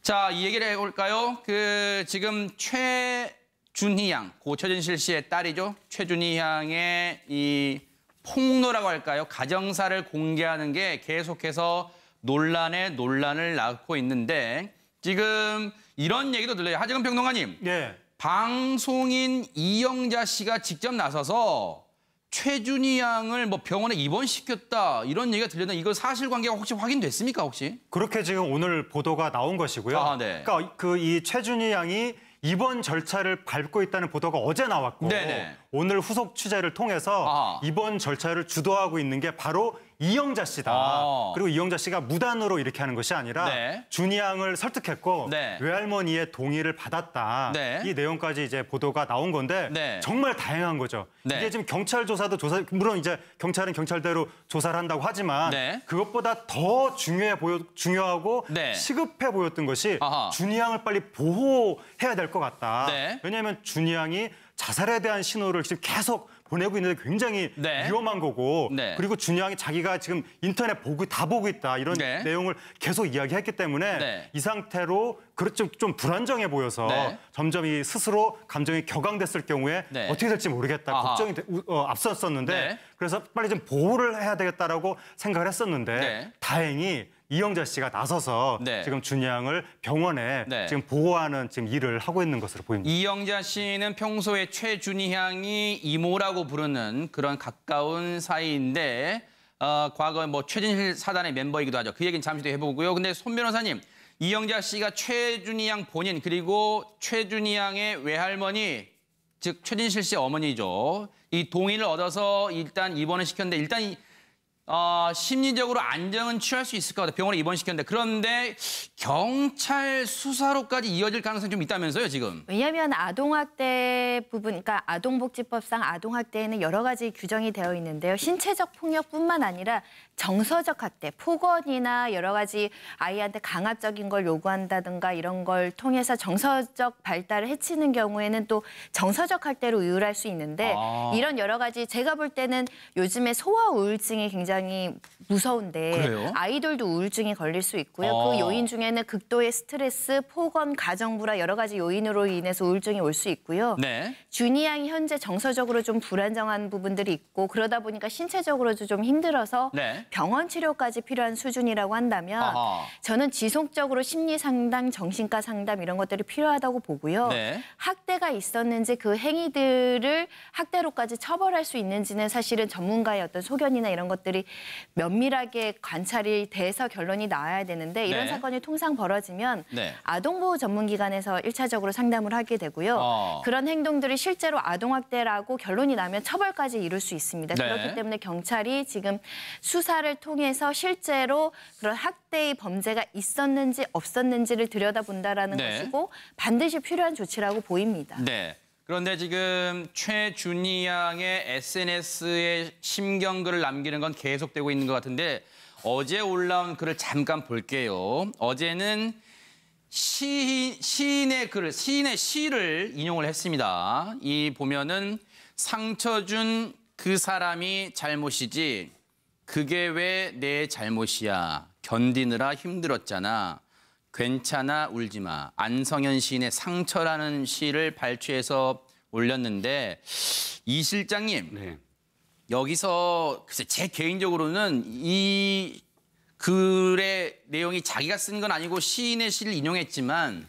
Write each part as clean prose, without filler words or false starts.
자, 이 얘기를 해볼까요? 지금 최준희 양, 고 최진실 씨의 딸이죠. 최준희 양의 이 폭로라고 할까요? 가정사를 공개하는 게 계속해서 논란에 논란을 낳고 있는데 지금 이런 얘기도 들려요. 하재근 평론가님. 네. 방송인 이영자 씨가 직접 나서서 최준희 양을 병원에 입원시켰다 이런 얘기가 들렸는데 이거 사실관계가 혹시 확인됐습니까 혹시? 그렇게 지금 오늘 보도가 나온 것이고요. 아, 네. 그러니까 이 최준희 양이 입원 절차를 밟고 있다는 보도가 어제 나왔고 네네. 오늘 후속 취재를 통해서 아하. 입원 절차를 주도하고 있는 게 바로 이영자 씨다. 아. 그리고 이영자 씨가 무단으로 이렇게 하는 것이 아니라 네. 준희 양을 설득했고 네. 외할머니의 동의를 받았다. 네. 이 내용까지 이제 보도가 나온 건데 네. 정말 다행한 거죠. 네. 이게 지금 경찰 조사도 물론 이제 경찰은 경찰대로 조사를 한다고 하지만 네. 그것보다 더 중요하고 네. 시급해 보였던 것이 아하. 준희 양을 빨리 보호해야 될 것 같다. 네. 왜냐하면 준희 양이 자살에 대한 신호를 지금 계속 보내고 있는데 굉장히 네. 위험한 거고 네. 그리고 준희 양이 자기가 지금 인터넷 다 보고 있다 이런 네. 내용을 계속 이야기했기 때문에 네. 이 상태로 좀 불안정해 보여서 네. 점점 이 스스로 감정이 격앙됐을 경우에 네. 어떻게 될지 모르겠다 아하. 걱정이 앞섰었는데 네. 그래서 빨리 좀 보호를 해야 되겠다라고 생각을 했었는데 네. 다행히 이영자 씨가 나서서 네. 지금 준희 양을 병원에 네. 지금 보호하는 지금 일을 하고 있는 것으로 보입니다. 이영자 씨는 평소에 최준희 양이 이모라고 부르는 그런 가까운 사이인데 과거 최진실 사단의 멤버이기도 하죠. 그 얘기는 잠시 뒤에 해보고요. 근데 손 변호사님, 이영자 씨가 최준희 양 본인 그리고 최준희 양의 외할머니 즉 최진실 씨 어머니죠. 이 동의를 얻어서 일단 입원을 시켰는데 일단 심리적으로 안정은 취할 수 있을 것 같아요. 병원에 입원시켰는데 그런데 경찰 수사로까지 이어질 가능성이 좀 있다면서요, 지금? 왜냐하면 아동학대 부분, 그러니까 아동복지법상 아동학대에는 여러 가지 규정이 되어 있는데요. 신체적 폭력뿐만 아니라 정서적 학대, 폭언이나 여러 가지 아이한테 강압적인 걸 요구한다든가 이런 걸 통해서 정서적 발달을 해치는 경우에는 또 정서적 학대로 이유할 수 있는데 이런 여러 가지 제가 볼 때는 요즘에 소아 우울증이 굉장히 무서운데 그래요? 아이들도 우울증이 걸릴 수 있고요. 그 요인 중에는 극도의 스트레스, 폭언, 가정불화 여러 가지 요인으로 인해서 우울증이 올 수 있고요. 네. 준희 양이 현재 정서적으로 좀 불안정한 부분들이 있고 그러다 보니까 신체적으로도 좀 힘들어서 네. 병원 치료까지 필요한 수준이라고 한다면 아하. 저는 지속적으로 심리 상담, 정신과 상담 이런 것들이 필요하다고 보고요. 네. 학대가 있었는지 그 행위들을 학대로까지 처벌할 수 있는지는 사실은 전문가의 어떤 소견이나 이런 것들이 면밀하게 관찰이 돼서 결론이 나와야 되는데 이런 네. 사건이 통상 벌어지면 네. 아동보호 전문기관에서 1차적으로 상담을 하게 되고요. 그런 행동들이 실제로 아동학대라고 결론이 나면 처벌까지 이룰 수 있습니다. 네. 그렇기 때문에 경찰이 지금 수사를 통해서 실제로 그런 학대의 범죄가 있었는지 없었는지를 들여다본다라는 네. 것이고 반드시 필요한 조치라고 보입니다. 네. 그런데 지금 최준희 양의 SNS에 심경글을 남기는 건 계속되고 있는 것 같은데 어제 올라온 글을 잠깐 볼게요. 어제는 시인의 시를 인용을 했습니다. 이 보면은 상처 준 그 사람이 잘못이지 그게 왜 내 잘못이야. 견디느라 힘들었잖아. 괜찮아 울지 마. 안성현 시인의 상처라는 시를 발췌해서 올렸는데 이 실장님 네. 여기서 글쎄 제 개인적으로는 이 글의 내용이 자기가 쓴 건 아니고 시인의 시를 인용했지만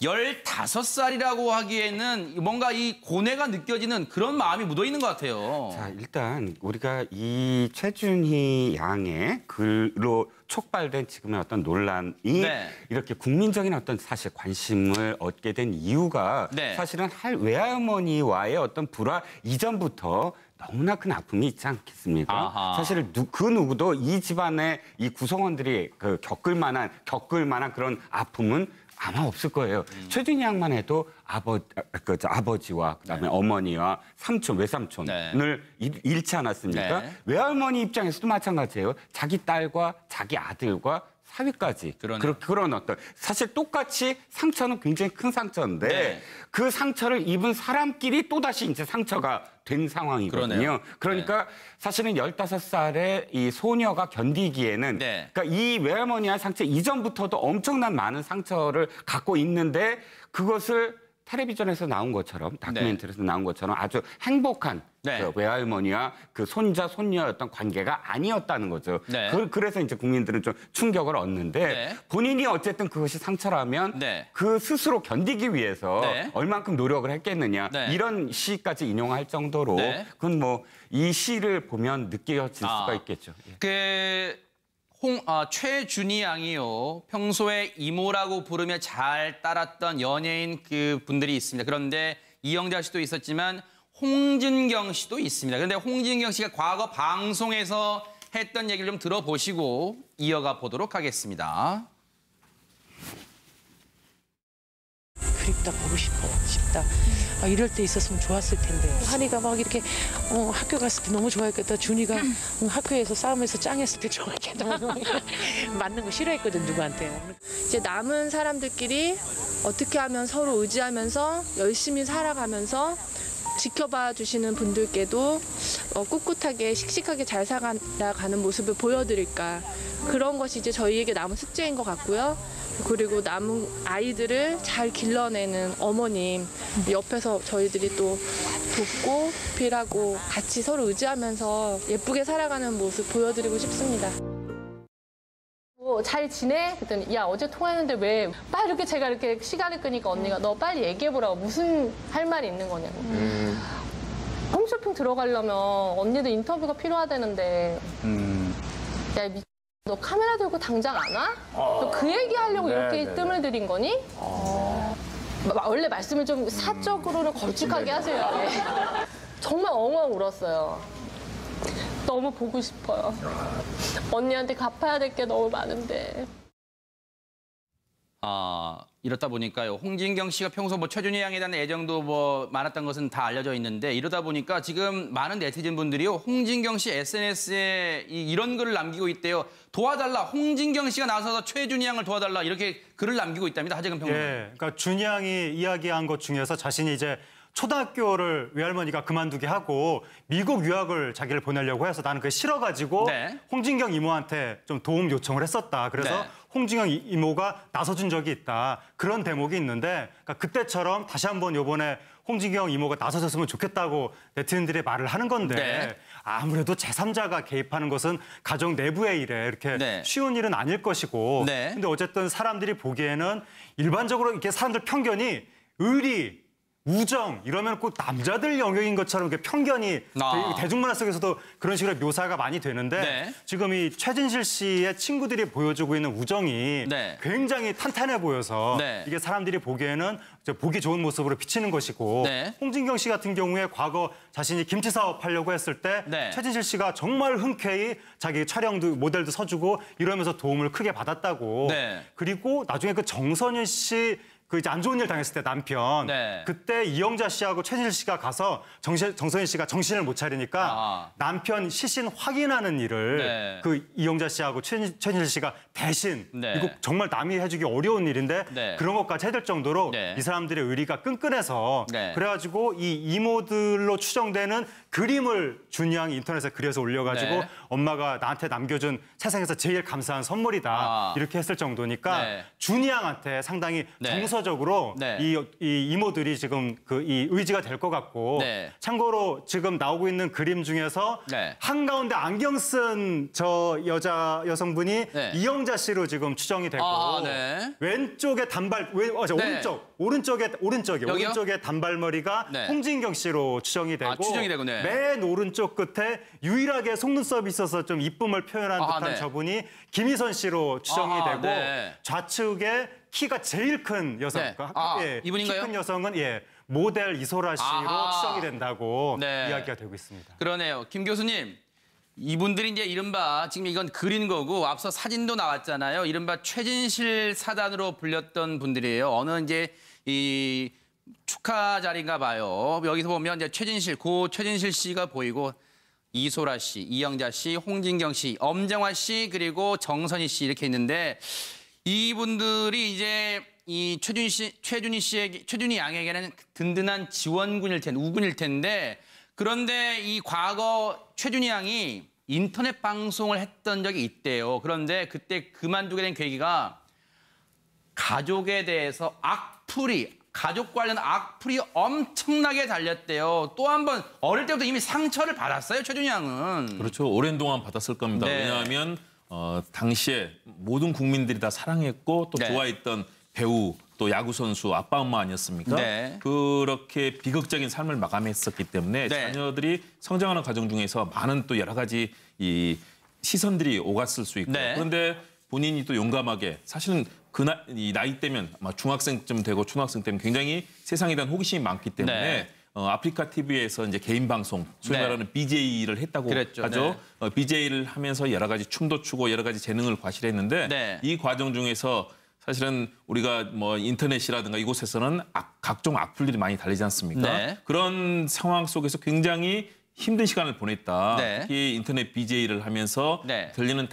15살이라고 하기에는 뭔가 이 고뇌가 느껴지는 그런 마음이 묻어있는 것 같아요. 자, 일단 우리가 이 최준희 양의 글로 촉발된 지금의 어떤 논란이 네. 이렇게 국민적인 어떤 사실 관심을 얻게 된 이유가 네. 사실은 외할머니와의 어떤 불화 이전부터 너무나 큰 아픔이 있지 않겠습니까? 아하. 사실 그 누구도 이 집안의 이 구성원들이 겪을 만한 그런 아픔은 아마 없을 거예요. 최준희 양만 해도 아버지와 그다음에 어머니와 삼촌, 외삼촌을 잃지 않았습니까? 네. 외할머니 입장에서도 마찬가지예요. 자기 딸과 자기 아들과 사위까지 그러네요. 그런 어떤 사실 똑같이 상처는 굉장히 큰 상처인데 네. 그 상처를 입은 사람끼리 또다시 이제 상처가 된 상황이거든요. 그러네요. 그러니까 사실은 15살의 이 소녀가 견디기에는 네. 그러니까 이 외할머니의 상처 이전부터도 엄청난 많은 상처를 갖고 있는데 그것을 텔레비전에서 나온 것처럼 다큐멘터리에서 나온 것처럼 아주 행복한 네. 그 외할머니와 그 손자 손녀였던 관계가 아니었다는 거죠. 네. 그래서 이제 국민들은 좀 충격을 얻는데 네. 본인이 어쨌든 그것이 상처라면 네. 그 스스로 견디기 위해서 네. 얼만큼 노력을 했겠느냐 네. 이런 시까지 인용할 정도로 네. 그건 뭐 이 시를 보면 느껴질 수가 있겠죠. 예. 최준희 양이요. 평소에 이모라고 부르며 잘 따랐던 연예인 그 분들이 있습니다. 그런데 이영자 씨도 있었지만 홍진경 씨도 있습니다. 그런데 홍진경 씨가 과거 방송에서 했던 얘기를 좀 들어보시고 이어가 보도록 하겠습니다. 그립다 보고 싶다. 아, 이럴 때 있었으면 좋았을 텐데. 한이가 막 이렇게 학교 갔을 때 너무 좋아했겠다. 준이가 학교에서 싸움에서 짱했을 때 좋아했겠다. 맞는 거 싫어했거든 누구한테. 이제 남은 사람들끼리 어떻게 하면 서로 의지하면서 열심히 살아가면서 지켜봐 주시는 분들께도 꿋꿋하게 씩씩하게 잘 살아가는 모습을 보여드릴까. 그런 것이 이제 저희에게 남은 숙제인 것 같고요. 그리고 남은 아이들을 잘 길러내는 어머님 옆에서 저희들이 또 돕고 필하고 같이 서로 의지하면서 예쁘게 살아가는 모습 보여드리고 싶습니다. 잘 지내? 그랬더니 야 어제 통화했는데 왜 빨리 이렇게 제가 이렇게 시간을 끄니까 언니가 너 빨리 얘기해보라고 무슨 할 말이 있는 거냐고. 홈쇼핑 들어가려면 언니도 인터뷰가 필요하다는데 야 너 카메라 들고 당장 안 와? 너 그 얘기하려고 이렇게 뜸을 들인 거니? 원래 말씀을 좀 사적으로는 걸쭉하게 하세요. 예. 정말 엉엉 울었어요. 너무 보고 싶어요. 언니한테 갚아야 될 게 너무 많은데. 이렇다 보니까요. 홍진경 씨가 평소 뭐 최준희 양에 대한 애정도 뭐 많았던 것은 다 알려져 있는데 이러다 보니까 지금 많은 네티즌 분들이요. 홍진경 씨 SNS에 이런 글을 남기고 있대요. 도와달라. 홍진경 씨가 나서서 최준희 양을 도와달라. 이렇게 글을 남기고 있답니다. 하재근 평론가. 예, 그러니까 준희 양이 이야기한 것 중에서 자신이 이제 초등학교를 외할머니가 그만두게 하고 미국 유학을 자기를 보내려고 해서 나는 그게 싫어가지고 네. 홍진경 이모한테 좀 도움 요청을 했었다. 그래서 네. 홍진경 이모가 나서준 적이 있다. 그런 대목이 있는데 그러니까 그때처럼 다시 한번 이번에 홍진경 이모가 나서줬으면 좋겠다고 네티즌들이 말을 하는 건데 네. 아무래도 제3자가 개입하는 것은 가정 내부의 일에 이렇게 네. 쉬운 일은 아닐 것이고 네. 근데 어쨌든 사람들이 보기에는 일반적으로 이렇게 사람들 편견이 의리 우정 이러면 꼭 남자들 영역인 것처럼 이렇게 편견이 대중문화 속에서도 그런 식으로 묘사가 많이 되는데 네. 지금 이 최진실 씨의 친구들이 보여주고 있는 우정이 네. 굉장히 탄탄해 보여서 네. 이게 사람들이 보기에는 보기 좋은 모습으로 비치는 것이고 네. 홍진경 씨 같은 경우에 과거 자신이 김치 사업 하려고 했을 때 네. 최진실 씨가 정말 흔쾌히 자기 촬영도 모델도 서주고 이러면서 도움을 크게 받았다고 네. 그리고 나중에 그 정선윤 씨 그 이제 안 좋은 일 당했을 때 남편 네. 그때 이영자 씨하고 최진실 씨가 가서 정선윤 씨가 정신을 못 차리니까 남편 시신 확인하는 일을 네. 그 이영자 씨하고 최진실 씨가 대신 네. 이거 정말 남이 해주기 어려운 일인데 네. 그런 것까지 해줄 정도로 네. 이 사람들의 의리가 끈끈해서 네. 그래가지고 이 이모들로 추정되는 그림을 준이 양이 인터넷에 그려서 올려가지고 네. 엄마가 나한테 남겨준 세상에서 제일 감사한 선물이다 이렇게 했을 정도니까 네. 준이 양한테 상당히 네. 정서적으로 네. 이 이모들이 지금 그 이 의지가 될 것 같고 네. 참고로 지금 나오고 있는 그림 중에서 네. 한가운데 안경 쓴 저 여성분이 네. 이영자 씨로 지금 추정이 되고 네. 왼쪽에 단발 네. 오른쪽에 단발머리가 네. 홍진경 씨로 추정이 되고 추정이 되고, 네. 맨 오른쪽 끝에 유일하게 속눈썹이 있어서 좀 이쁨을 표현한 듯한 네. 저분이 김희선 씨로 추정이 되고 네. 좌측에 키가 제일 큰 여성 네. 키 이분인가요? 큰 여성은 모델 이소라 씨로 추정이 된다고 네. 이야기가 되고 있습니다. 그러네요. 김 교수님. 이분들이 이제 이른바 지금 이건 그린 거고 앞서 사진도 나왔잖아요. 이른바 최진실 사단으로 불렸던 분들이에요. 어느 이제 이 축하 자리인가 봐요. 여기서 보면 이제 고 최진실 씨가 보이고 이소라 씨, 이영자 씨, 홍진경 씨, 엄정화 씨, 그리고 정선희 씨 이렇게 있는데 이분들이 이제 이 최준희 양에게는 든든한 지원군일 텐데, 우군일 텐데 그런데 이 과거 최준희 양이 인터넷 방송을 했던 적이 있대요. 그런데 그때 그만두게 된 계기가 가족에 대해서 가족 관련 악플이 엄청나게 달렸대요. 또 한 번 어릴 때부터 이미 상처를 받았어요, 최준희 양은. 그렇죠. 오랜 동안 받았을 겁니다. 네. 왜냐하면 당시에 모든 국민들이 다 사랑했고 또 네. 좋아했던 배우 또 야구 선수 아빠 엄마 아니었습니까? 네. 그렇게 비극적인 삶을 마감했었기 때문에 네. 자녀들이 성장하는 과정 중에서 많은 또 여러 가지 이 시선들이 오갔을 수 있고 네. 그런데 본인이 또 용감하게 사실은 이 나이 때면 아마 중학생쯤 되고 초등학생 때면 굉장히 세상에 대한 호기심이 많기 때문에 네. 아프리카 TV에서 이제 개인 방송, 소위 네. 말하는 BJ를 했다고 그랬죠. 하죠. 네. BJ를 하면서 여러 가지 춤도 추고 여러 가지 재능을 과시했는데 네. 이 과정 중에서 사실은 우리가 뭐 인터넷이라든가 이곳에서는 각종 악플들이 많이 달리지 않습니까? 네. 그런 상황 속에서 굉장히 힘든 시간을 보냈다. 네. 특히 인터넷 BJ를 하면서 네. 들리는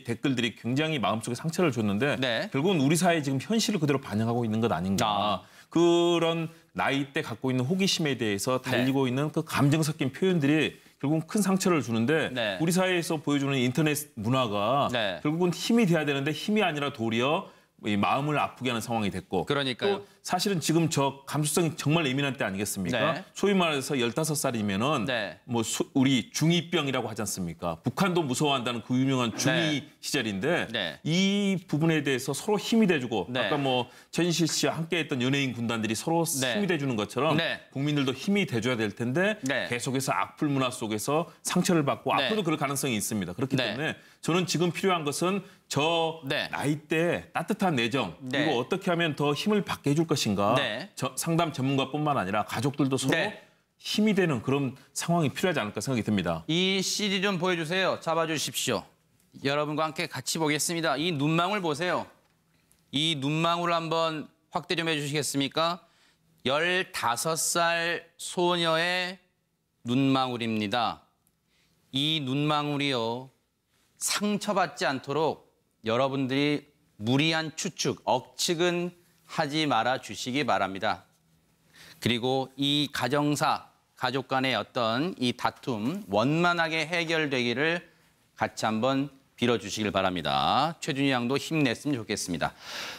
댓글들이 굉장히 마음속에 상처를 줬는데 네. 결국은 우리 사회의 지금 현실을 그대로 반영하고 있는 것 아닌가. 아. 그런 나이 때 갖고 있는 호기심에 대해서 달리고 있는 그 감정 섞인 표현들이 결국은 큰 상처를 주는데 네. 우리 사회에서 보여주는 인터넷 문화가 네. 결국은 힘이 돼야 되는데 힘이 아니라 도리어 이 마음을 아프게 하는 상황이 됐고 그러니까요. 또 사실은 지금 저 감수성이 정말 예민한 때 아니겠습니까? 네. 소위 말해서 15살이면은 네. 뭐 우리 중2병이라고 하지 않습니까? 북한도 무서워한다는 그 유명한 중2 네. 시절인데 네. 이 부분에 대해서 서로 힘이 돼주고 네. 아까 뭐 최진실 씨와 함께했던 연예인 군단들이 서로 네. 힘이 돼주는 것처럼 네. 국민들도 힘이 돼줘야 될 텐데 네. 계속해서 악플 문화 속에서 상처를 받고 네. 앞으로도 그럴 가능성이 있습니다. 그렇기 네. 때문에 저는 지금 필요한 것은 저 네. 나이 때 따뜻한 내정 네. 그리고 어떻게 하면 더 힘을 받게 해줄 것인가 네. 상담 전문가뿐만 아니라 가족들도 서로 네. 힘이 되는 그런 상황이 필요하지 않을까 생각이 듭니다. 이 CD 좀 보여주세요. 잡아주십시오. 여러분과 함께 같이 보겠습니다. 이 눈망울 보세요. 이 눈망울 한번 확대 좀 해주시겠습니까? 15살 소녀의 눈망울입니다. 이 눈망울이요. 상처받지 않도록 여러분들이 무리한 추측, 억측은 하지 말아 주시기 바랍니다. 그리고 이 가족 간의 어떤 이 다툼 원만하게 해결되기를 같이 한번 빌어주시길 바랍니다. 최준희 양도 힘냈으면 좋겠습니다.